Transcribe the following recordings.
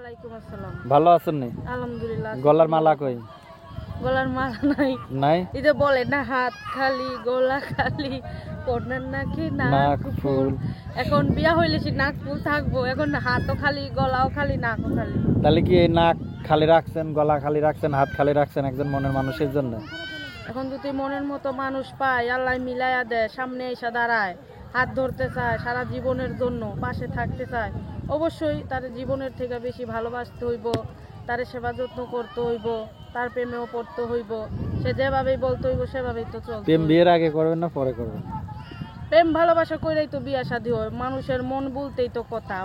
ওয়ালাইকুম আসসালাম। ভালো আছেন নি? আলহামদুলিল্লাহ। গলার মালা কই? গলার মালা নাই। নাই? এই যে বলে না হাত খালি গলা খালি কর্নার নাকি নাক ফুল। এখন বিয়া হইলে সে নাক ফুল থাকবো, এখন হাতও খালি গলাও খালি নাকও খালি। তাহলে কি এই নাক খালি রাখছেন, গলা খালি রাখছেন, হাত খালি রাখছেন একজন মনের মানুষের জন্য? এখন যদি মনের মতো মানুষ পায়, আল্লাহ মিলাইয়া দেয়, সামনে এসে দাঁড়ায়, হাত ধরতে চায়, সারা জীবনের জন্য পাশে থাকতে চায়, অবশ্যই তার জীবনের থেকে বেশি ভালোবাসতে হইব, তার সেবা যত্ন করতে হইব, তার প্রেমেও পড়তে হইব। সে যেভাবেই বলতে হইব সেভাবেই তো চলতে প্রেম হইব। বিয়ের আগে করবেন না পরে করবেন? প্রেম ভালোবাসা কইরাই তো বিয়া শাদী হয়। মানুষের মন বলতেই তো কথা।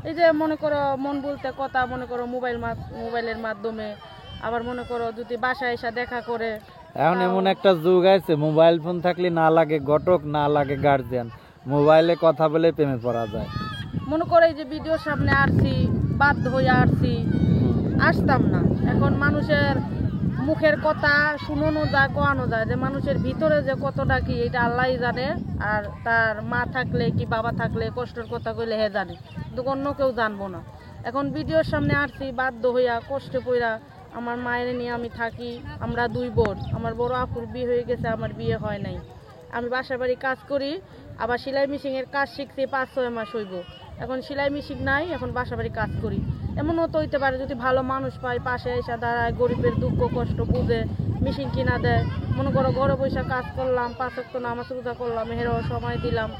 এই যে মনে করো মন বলতে কথা, মনে করো মোবাইলের মাধ্যমে, আবার মনে করো যদি বাসায় এসে দেখা করে। এখন এমন একটা যুগ আছে, মোবাইল ফোন থাকলে না লাগে ঘটক, না লাগে গার্জিয়ান, মোবাইলে কথা বলে প্রেমে পড়া যায়। মনে করে যে ভিডিওর সামনে আসছি, বাধ্য হয়ে আসছি, আসতাম না। এখন মানুষের মুখের কথা শুনোনো যায়, কোয়ানো যায়, যে মানুষের ভিতরে যে কতটা কি এটা আল্লাহই জানে। আর তার মা থাকলে কি বাবা থাকলে কষ্টের কথা কইলে হে জানে, কিন্তু অন্য কেউ জানবো না। এখন ভিডিওর সামনে আসছি বাধ্য হইয়া, কষ্টে পইরা। আমার মায়ের নিয়ে আমি থাকি, আমরা দুই বোন। আমার বড় আপুর বিয়ে হয়ে গেছে, আমার বিয়ে হয় নাই। আমি বাসা বাড়ি কাজ করি, আবার সেলাই মেশিনের কাজ শিখছি 5-6 মাস হইব। এখন সেলাই মেশিন নাই, এখন বাসা বাড়ি কাজ করি। এমনও তো হইতে পারে যদি ভালো মানুষ পাই, পাশে এসে দাঁড়ায়, গরিবের দুঃখ কষ্ট বুঝে, মেশিন কিনা দেয়। মনে করো ঘরে বসে কাজ করলাম, 5 ওয়াক্ত নামাজ রোজা করলাম, এরও সময় দিলাম,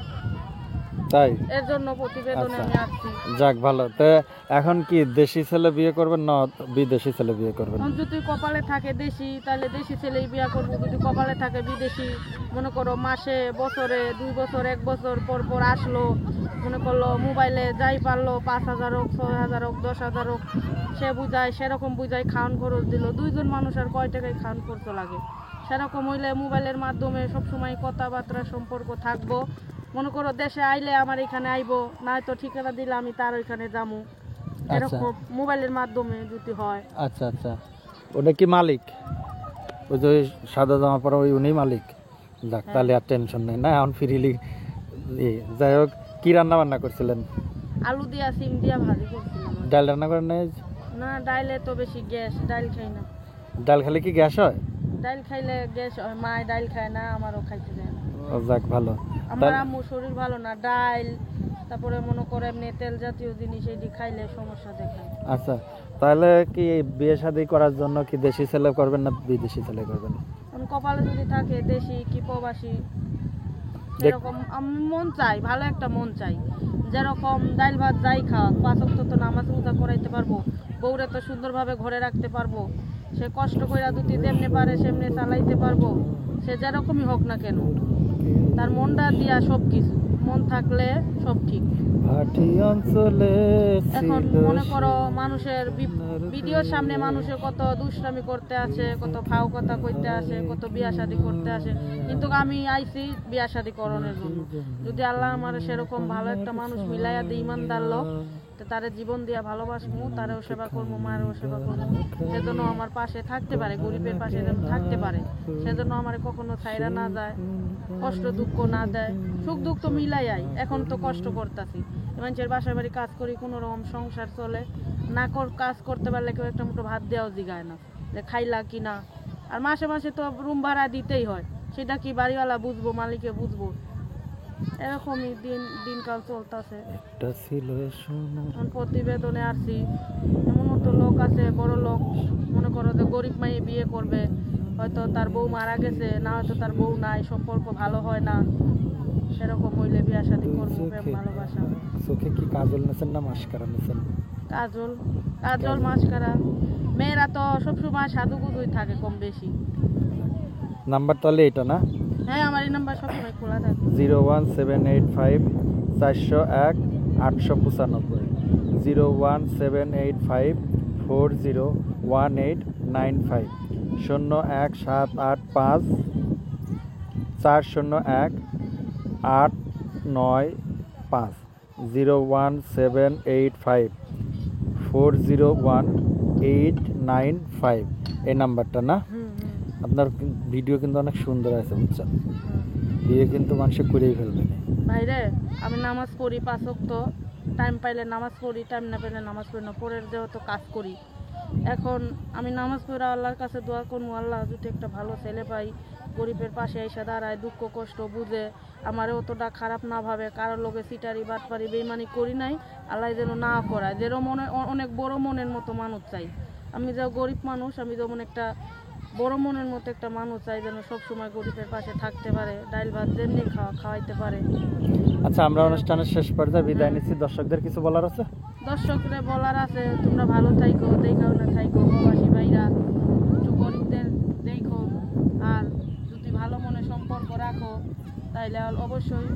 তাই এর জন্য প্রতিবেদনে আমি আসছি। যাক ভালো। তো এখন কি দেশি ছেলে বিয়ে করবেন না বিদেশি ছেলে বিয়ে করবেন? যদি কপালে থাকে দেশি, তাহলে দেশি ছেলেই বিয়ে করবো। যদি কপালে থাকে বিদেশি, মনে করো মাসে, বছরে, 2 বছর, 1 বছর পর পর আসলো, মনে করলো মোবাইলে যাই পারলো, 5,000 হোক, 6,000 হোক, 10,000 হোক, সে বুঝায়, সেরকম বুঝায়, খাওয়ান খরচ দিল। 2 জন মানুষের কয় টাকায় খাওয়ান খরচ লাগে? সেরকম হইলে মোবাইলের মাধ্যমে সবসময় কথাবার্তা সম্পর্ক থাকবো। মনে করো দেশে আইলে আমার এখানে আইবো, নয়তো ঠিকানা দিলে আমি তার ওইখানে যাবো, এরকম মোবাইলের মাধ্যমে যদি হয়। আচ্ছা আচ্ছা, ওটা কি মালিক? ওই যে সাদা জামা পরা ওই উনি মালিক? যাক, তাহলে আর টেনশন নেই না, এখন ফ্রিলি। যাই হোক, কি রান্না বান্না করছিলেন? আলু দিয়া সিম দিয়া ভাজি করছিলাম। ডাল রান্না করেন নাই? না, ডাইলে তো বেশি গ্যাস, ডাইল খাই না। ডাল খেলে কি গ্যাস হয়? ডাইল খাইলে গ্যাস হয়, মায় ডাইল খায় না, আমারও খাইতে দেয় না। ও যাক ভালো। আমার আম্মুর শরীর ভালো না, ডাইল তারপরে মনে করে এমনি তেল জাতীয় জিনিস এটি খাইলে সমস্যা দেখায়। আচ্ছা, তাহলে কি বিয়ে শাদী করার জন্য কি দেশি ছেলে করবেন না বিদেশি ছেলে করবেন? কপালে যদি থাকে দেশি কি প্রবাসী, সেরকম মন চাই, ভালো একটা মন চাই। যেরকম ডাইল ভাত যাই খাওয়া, 5 ওয়াক্ত তো নামাজ রোজা করাইতে পারবো, বউরে তো সুন্দরভাবে ঘরে রাখতে পারবো, সে কষ্ট কইরা দুটি যেমনি পারে সেমনি চালাইতে পারবো। সে যেরকমই হোক না কেন, তার মনটা দিয়া সব কিছু, মন থাকলে সব ঠিক। এখন মনে করো মানুষের ভিডিওর সামনে মানুষের কত দুষ্টামি করতে আসে, কত ফাও কথা কইতে আসে, কত বিয়া শাদী করতে আসে, কিন্তু আমি আইছি বিয়া শাদী করণের জন্য। যদি আল্লাহ আমার সেরকম ভালো একটা মানুষ মিলাইয়া দিই, ইমানদার লোক, তো তারে জীবন দিয়া ভালোবাসবো, তারেও সেবা করবো, মায়েরও সেবা করবো, সেজন্য আমার পাশে থাকতে পারে, গরিবের পাশে যেন থাকতে পারে, সেজন্য আমার কখনো ছাইরা না যায়, কষ্ট দুঃখ না দেয়, সুখ দুঃখ তো মিলাই আই। এখন তো কষ্ট করতেছি, মানুষের বাসায় বাড়ি কাজ করি, কোনো রকম সংসার চলে না। কাজ করতে পারলে কেউ একটা মুঠো ভাত দেওয়াও জিগায় না যে খাইলা কি না। আর মাসে মাসে তো রুম ভাড়া দিতেই হয়, সেটা কি বাড়িওয়ালা বুঝবো, মালিকে বুঝবো, এরকমই দিনকাল চলতেছে। প্রতিবেদনে আসছি, এমন তো লোক আছে, বড় লোক, মনে করো যে গরিব মাইয়ে বিয়ে করবে, হয়তো তার বউ মারা গেছে, না হয়তো তার বউ নাই, সম্পর্ক ভালো হয় না, সেরকম হইলে বিয়া শাদী করবো, প্রেম ভালোবাসা। চোখে কি কাজল নেছেন না মাস্কারা নেছেন? কাজল, কাজল মাস্কারা। মেয়েরা তো সবসময় সাজুগুজুই থাকে কম বেশি। নাম্বার তাহলে এটা না? হ্যাঁ, আমার এই নাম্বার সবসময় খোলা থাকে। 01785 401 895, 01785 401895, 01785 401 895, 01785 401895, এই নাম্বারটা না? আপনার ভিডিও কিন্তু অনেক সুন্দর আছে বুঝছেন, বিয়ে কিন্তু মানুষে করেই ফেলবে না। ভাইরে, আমি নামাজ পড়ি 5 ওয়াক্ত, টাইম পাইলে নামাজ পড়ি, টাইম না পাইলে নামাজ পড়ি না, পরের যেহেতু কাজ করি। এখন আমি নামাজ পড়ে আল্লাহর কাছে দোয়া করবো, আল্লাহ যদি একটা ভালো ছেলে পাই, গরিবের পাশে এসে দাঁড়ায়, দুঃখ কষ্ট বুঝে, আমারে অতটা খারাপ না ভাবে, কারোর লোকে সিটারি বাটপারি বেইমানি করি নাই, আল্লাহ যেন না করায়। যেরকম মনে অনেক বড় মনের মতো মানুষ চাই আমি, যে গরিব মানুষ, আমি যেমন একটা বড় মনের মতো একটা মানুষ চাই, যেন সবসময় গরিবের পাশে থাকতে পারে, ডাইল ভাত যেমনি খাওয়াইতে পারে। আচ্ছা, আমরা অনুষ্ঠানের শেষ পর্যায়ে বিদায় নিচ্ছি, দর্শকদের কিছু বলার আছে? দর্শকদের বলার আছে, তোমরা ভালো থাইকো, দেখাও না থাইকো, প্রবাসী ভাইরা একটু গরিবদের দেখো, আর যদি ভালো মনে সম্পর্ক রাখো তাইলে অবশ্যই